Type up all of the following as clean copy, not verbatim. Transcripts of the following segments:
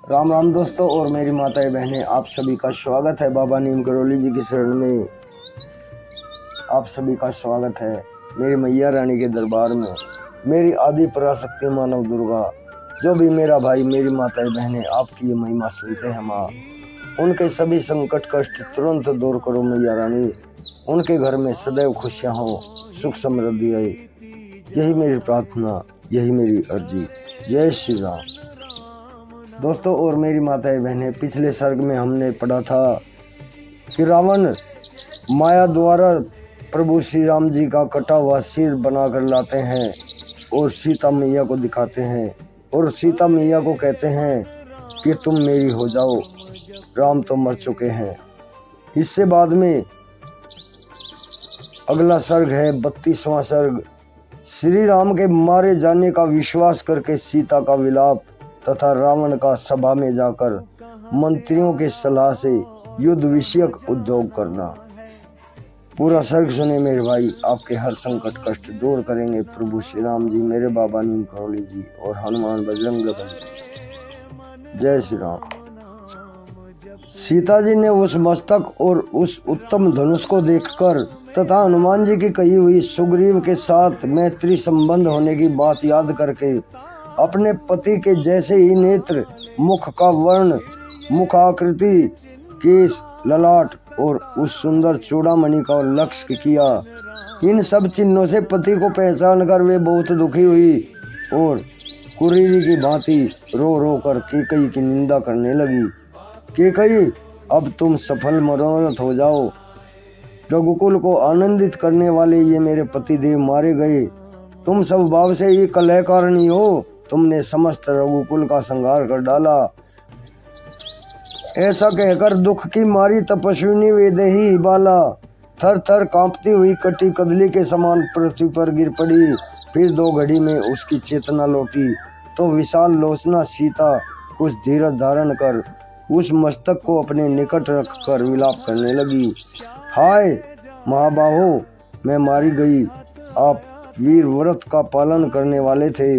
राम राम दोस्तों और मेरी माताएं बहनें, आप सभी का स्वागत है बाबा नीम करौली जी की शरण में। आप सभी का स्वागत है मेरी मैया रानी के दरबार में। मेरी आदि पराशक्ति मानव दुर्गा, जो भी मेरा भाई मेरी माताएं बहनें आपकी ये महिमा सुनते हैं माँ, उनके सभी संकट कष्ट तुरंत दूर करो मैया रानी। उनके घर में सदैव खुशियाँ हों, सुख समृद्धि आए, यही मेरी प्रार्थना, यही मेरी अर्जी। जय श्री राम। दोस्तों और मेरी माताएं बहनें, पिछले सर्ग में हमने पढ़ा था कि रावण माया द्वारा प्रभु श्री राम जी का कटा हुआ सिर बनाकर लाते हैं और सीता मैया को दिखाते हैं और सीता मैया को कहते हैं कि तुम मेरी हो जाओ, राम तो मर चुके हैं। इससे बाद में अगला सर्ग है 32वां सर्ग। श्री राम के मारे जाने का विश्वास करके सीता का विलाप तथा रावण का सभा में जाकर मंत्रियों के सलाह से युद्ध विषयक उद्योग करना। पूरा सर्ग सुने मेरे भाई, आपके हर संकट कष्ट दूर करेंगे प्रभु श्री राम जी, मेरे बाबा नीम करौली जी और हनुमान बजरंग बली। जय श्री राम। सीता जी ने उस मस्तक और उस उत्तम धनुष को देखकर तथा हनुमान जी की कही हुई सुग्रीव के साथ मैत्री संबंध होने की बात याद करके अपने पति के जैसे ही नेत्र, मुख का वर्ण, मुखाकृति, केश, ललाट और उस सुंदर चूड़ामणि का लक्ष्य किया। इन सब चिन्हों से पति को पहचान कर वे बहुत दुखी हुई और कुरीरी की भांति रो रो कर कैकेयी की निंदा करने लगी। कैकेयी, अब तुम सफल मनोरथ हो जाओ। रघुकुल को आनंदित करने वाले ये मेरे पति देव मारे गए। तुम सब भाव से ही कलह कारणि हो। तुमने समस्त रघुकुल का संहार कर डाला। ऐसा कहकर दुख की मारी तपस्विनी वेदेही बाला थर थर कांपती हुई कटी कदली के समान पृथ्वी पर गिर पड़ी। फिर 2 घड़ी में उसकी चेतना लौटी तो विशाल लोचना सीता कुछ धीरज धारण कर उस मस्तक को अपने निकट रखकर विलाप करने लगी। हाय महाबाहो, मैं मारी गई। आप वीर व्रत का पालन करने वाले थे।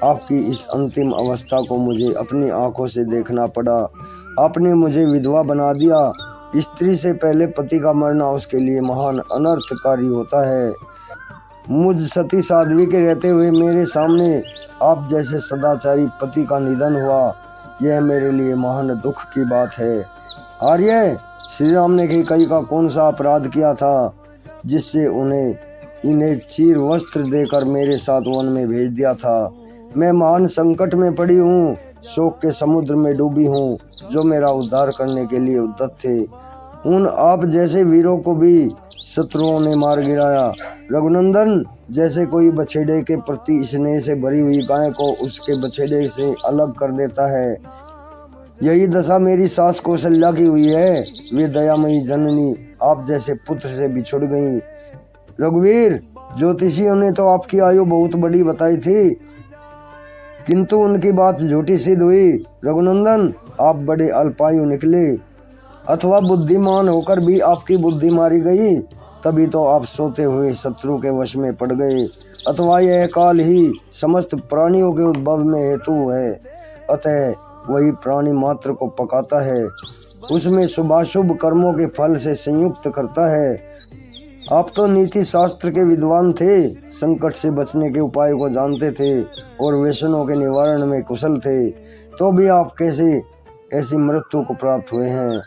आपकी इस अंतिम अवस्था को मुझे अपनी आंखों से देखना पड़ा। आपने मुझे विधवा बना दिया। स्त्री से पहले पति का मरना उसके लिए महान अनर्थकारी होता है। मुझ सती साध्वी के रहते हुए मेरे सामने आप जैसे सदाचारी पति का निधन हुआ, यह मेरे लिए महान दुख की बात है। आर्य, श्री राम ने कैकेयी का कौन सा अपराध किया था जिससे इन्हें चीर वस्त्र देकर मेरे साथ वन में भेज दिया था। मैं महान संकट में पड़ी हूँ, शोक के समुद्र में डूबी हूँ, जो मेरा उद्धार करने के लिए उद्यत थे। उन आप जैसे वीरों को भी शत्रुओं ने मार गिराया। रघुनंदन, जैसे कोई बछेड़े के प्रति स्नेह से भरी हुई गाय को उसके बछेड़े से अलग कर देता है, यही दशा मेरी सास कौशल्या की हुई है। वे दयामयी जननी आप जैसे पुत्र से बिछुड़ गईं। रघुवीर, ज्योतिषियों ने तो आपकी आयु बहुत बड़ी बताई थी, किंतु उनकी बात झूठी सिद्ध हुई। रघुनंदन, आप बड़े अल्पायु निकले, अथवा बुद्धिमान होकर भी आपकी बुद्धि मारी गई। तभी तो आप सोते हुए शत्रु के वश में पड़ गए, अथवा यह काल ही समस्त प्राणियों के उद्भव में हेतु है। अतः वही प्राणी मात्र को पकाता है, उसमें शुभाशुभ कर्मों के फल से संयुक्त करता है। आप तो नीति शास्त्र के विद्वान थे, संकट से बचने के उपाय को जानते थे और व्यसनों के निवारण में कुशल थे, तो भी आप कैसे ऐसी मृत्यु को प्राप्त हुए हैं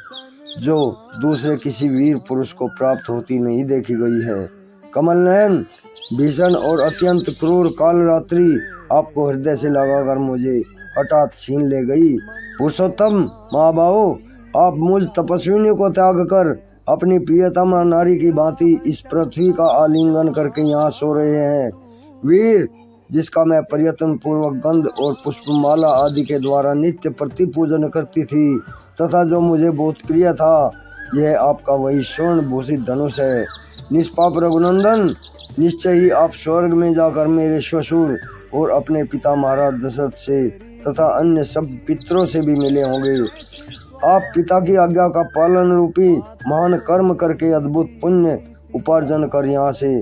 जो दूसरे किसी वीर पुरुष को प्राप्त होती नहीं देखी गई है। कमल नयन, भीषण और अत्यंत क्रूर काल रात्रि आपको हृदय से लगाकर मुझे हठात छीन ले गई। पुरुषोत्तम महाबाहो, आप मुझ तपस्विनी को त्याग कर अपनी प्रियतमा नारी की भांति इस पृथ्वी का आलिंगन करके यहाँ सो रहे हैं। वीर, जिसका मैं प्रयत्न पूर्वक गंध और पुष्पमाला आदि के द्वारा नित्य प्रति पूजन करती थी तथा जो मुझे बहुत प्रिय था, यह आपका वही स्वर्ण भूषित धनुष है। निष्पाप रघुनंदन, निश्चय ही आप स्वर्ग में जाकर मेरे ससुर और अपने पिता महाराज दशरथ से तथा अन्य सब पितरों से भी मिले होंगे। आप पिता की आज्ञा का पालन रूपी महान कर्म करके अद्भुत पुण्य उपार्जन कर यहाँ से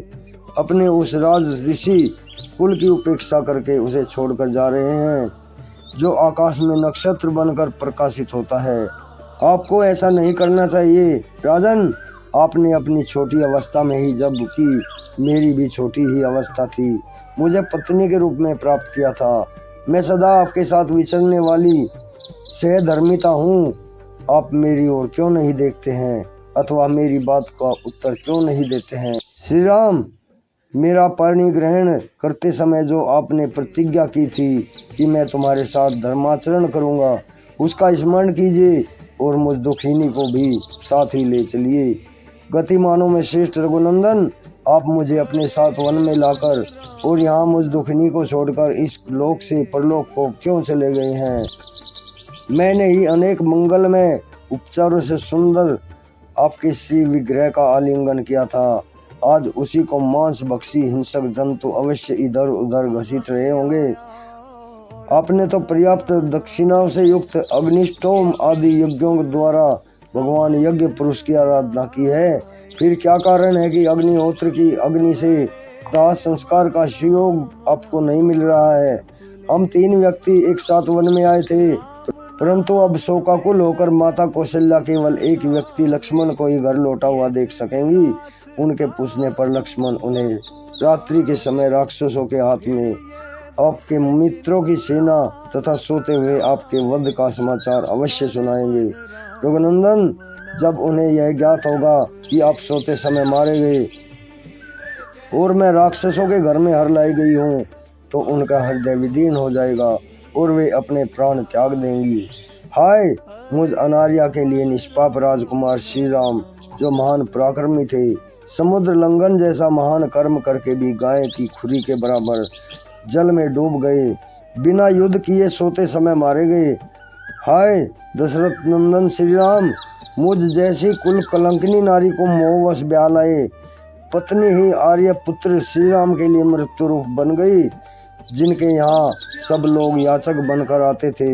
अपने उस राज ऋषि कुल की उपेक्षा करके उसे छोड़कर जा रहे हैं। जो आकाश में नक्षत्र बनकर प्रकाशित होता है। आपको ऐसा नहीं करना चाहिए राजन। आपने अपनी छोटी अवस्था में ही, जब कि मेरी भी छोटी ही अवस्था थी, मुझे पत्नी के रूप में प्राप्त किया था। मैं सदा आपके साथ विचरने वाली सहधर्मिता हूँ। आप मेरी ओर क्यों नहीं देखते हैं अथवा मेरी बात का उत्तर क्यों नहीं देते हैं? श्री राम, मेरा परिग्रहण करते समय जो आपने प्रतिज्ञा की थी कि मैं तुम्हारे साथ धर्माचरण करूँगा, उसका स्मरण कीजिए और मुझ दुखिनी को भी साथ ही ले चलिए। गतिमानों में श्रेष्ठ रघुनंदन, आप मुझे अपने साथ वन में लाकर और यहाँ मुझ दुखिनी को छोड़कर इस लोक से परलोक को क्यों चले गए हैं? मैंने ही अनेक मंगलमय उपचारों से सुंदर आपके श्री विग्रह का आलिंगन किया था। आज उसी को मांस भक्षी हिंसक जंतु अवश्य इधर उधर घसीट रहे होंगे। आपने तो पर्याप्त दक्षिणाओं से युक्त अग्निष्टोम आदि यज्ञों द्वारा भगवान यज्ञ पुरुष की आराधना की है। फिर क्या कारण है कि अग्निहोत्र की अग्नि से दाह संस्कार का सुयोग आपको नहीं मिल रहा है? हम 3 व्यक्ति एक साथ वन में आए थे, परंतु अब शोकाकुल होकर माता कौशल्या केवल एक व्यक्ति लक्ष्मण को ही घर लौटा हुआ देख सकेंगी। उनके पूछने पर लक्ष्मण उन्हें रात्रि के समय राक्षसों के हाथ में आपके मित्रों की सेना तथा सोते हुए आपके वध का समाचार अवश्य सुनाएंगे। रघुनंदन, जब उन्हें यह ज्ञात होगा कि आप सोते समय मारे गए और मैं राक्षसों के घर में हर लाई गई हूँ, तो उनका हृदय विदीर्ण हो जाएगा और वे अपने प्राण त्याग देंगी। हाय मुझ अनार्या के लिए निष्पाप राजकुमार श्री राम, जो महान पराक्रमी थे, समुद्र लंघन जैसा महान कर्म करके भी गाय की खुरी के बराबर जल में डूब गए, बिना युद्ध किए सोते समय मारे गए। हाय दशरथ नंदन श्री राम, मुझ जैसी कुल कलंकिनी नारी को मोहवश ब्याह लाए पत्नी ही आर्य पुत्र श्री राम के लिए मृत्यु रूप बन गई, जिनके यहाँ सब लोग याचक बनकर आते थे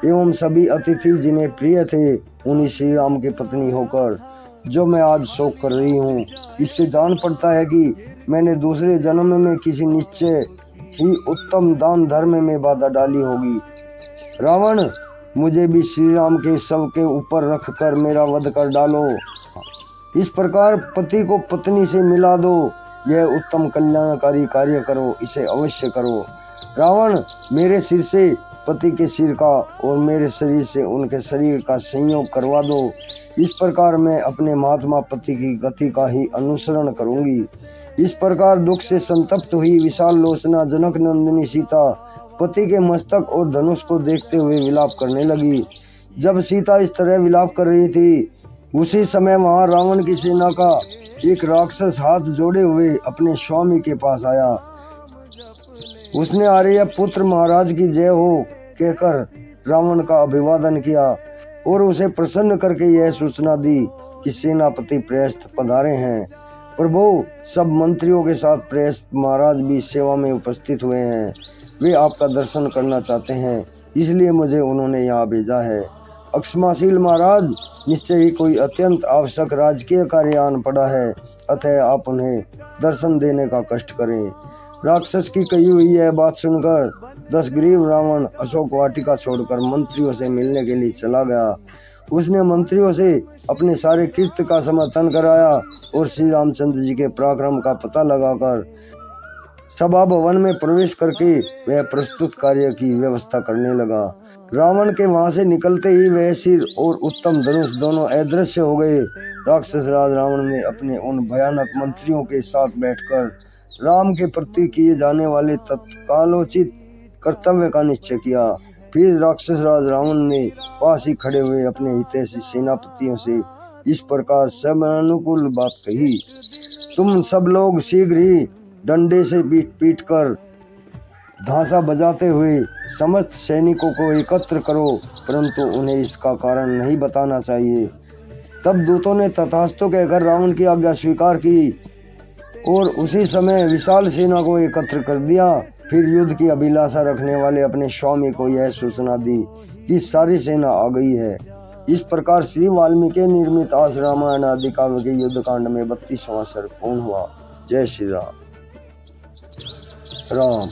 एवं सभी अतिथि जिन्हें प्रिय थे, उन्हीं श्री राम की पत्नी होकर जो मैं आज शोक कर रही हूँ। इससे जान पड़ता है कि मैंने दूसरे जन्म में किसी निश्चय ही उत्तम दान धर्म में बाधा डाली होगी। रावण, मुझे भी श्री राम के शव के ऊपर रखकर मेरा वध कर डालो। इस प्रकार पति को पत्नी से मिला दो। यह उत्तम कल्याणकारी कार्य करो, इसे अवश्य करो। रावण, मेरे सिर से पति के सिर का और मेरे शरीर से उनके शरीर का संयोग करवा दो। इस प्रकार मैं अपने महात्मा पति की गति का ही अनुसरण करूंगी। इस प्रकार दुख से संतप्त हुई विशाल लोचना जनक नंदिनी सीता पति के मस्तक और धनुष को देखते हुए विलाप करने लगी। जब सीता इस तरह विलाप कर रही थी, उसी समय वहां रावण की सेना का एक राक्षस हाथ जोड़े हुए अपने स्वामी के पास आया। उसने आर्य पुत्र महाराज की जय हो कहकर रावण का अभिवादन किया और उसे प्रसन्न करके यह सूचना दी कि सेनापति प्रयस्थ पधारे हैं। प्रभु, सब मंत्रियों के साथ प्रयस्थ महाराज भी सेवा में उपस्थित हुए हैं। वे आपका दर्शन करना चाहते हैं, इसलिए मुझे उन्होंने यहाँ भेजा है। अक्षमाशील महाराज, निश्चय ही कोई अत्यंत आवश्यक राजकीय कार्य आन पड़ा है, अतः आप उन्हें दर्शन देने का कष्ट करें। राक्षस की कही हुई यह बात सुनकर दशग्रीव रावण अशोक वाटिका छोड़कर मंत्रियों से मिलने के लिए चला गया। उसने मंत्रियों से अपने सारे कृत्य का समर्थन कराया और श्री रामचंद्र जी के पराक्रम का पता लगाकर सभा भवन में प्रवेश करके वह प्रस्तुत कार्य की व्यवस्था करने लगा। रावण के वहां से निकलते ही वह सिर और उत्तम धनुष दोनों अदृश्य हो गए। राक्षस राज रावण ने अपने उन भयानक मंत्रियों के साथ बैठकर राम के प्रति किए जाने वाले तत्कालोचित कर्तव्य का निश्चय किया। फिर राक्षस राज रावण ने पास ही खड़े हुए अपने हितैषी सेनापतियों से इस प्रकार सब अनुकूल बात कही। तुम सब लोग शीघ्र ही डंडे से पीट कर धांसा बजाते हुए समस्त सैनिकों को एकत्र करो, परंतु उन्हें इसका कारण नहीं बताना चाहिए। तब दूतों ने तथास्तु कहकर रावण की आज्ञा स्वीकार की और उसी समय विशाल सेना को एकत्र कर दिया। फिर युद्ध की अभिलाषा रखने वाले अपने स्वामी को यह सूचना दी कि सारी सेना आ गई है। इस प्रकार श्री वाल्मीकि निर्मित आस रामायण आदि काव्य के युद्ध कांड में 32वां सर्ग पूर्ण हुआ। जय श्री राम। राम।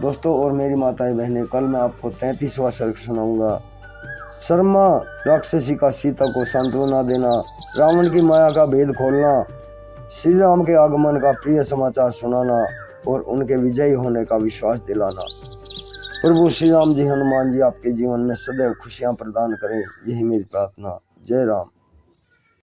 दोस्तों और मेरी माताएं बहनें, कल मैं आपको 33वां सर्ग सुनाऊंगा। शर्मा राक्षसी का सीता को सांत्वना देना, रावण की माया का भेद खोलना, श्री राम के आगमन का प्रिय समाचार सुनाना और उनके विजयी होने का विश्वास दिलाना। प्रभु श्री राम जी, हनुमान जी आपके जीवन में सदैव खुशियां प्रदान करें, यही मेरी प्रार्थना। जय राम।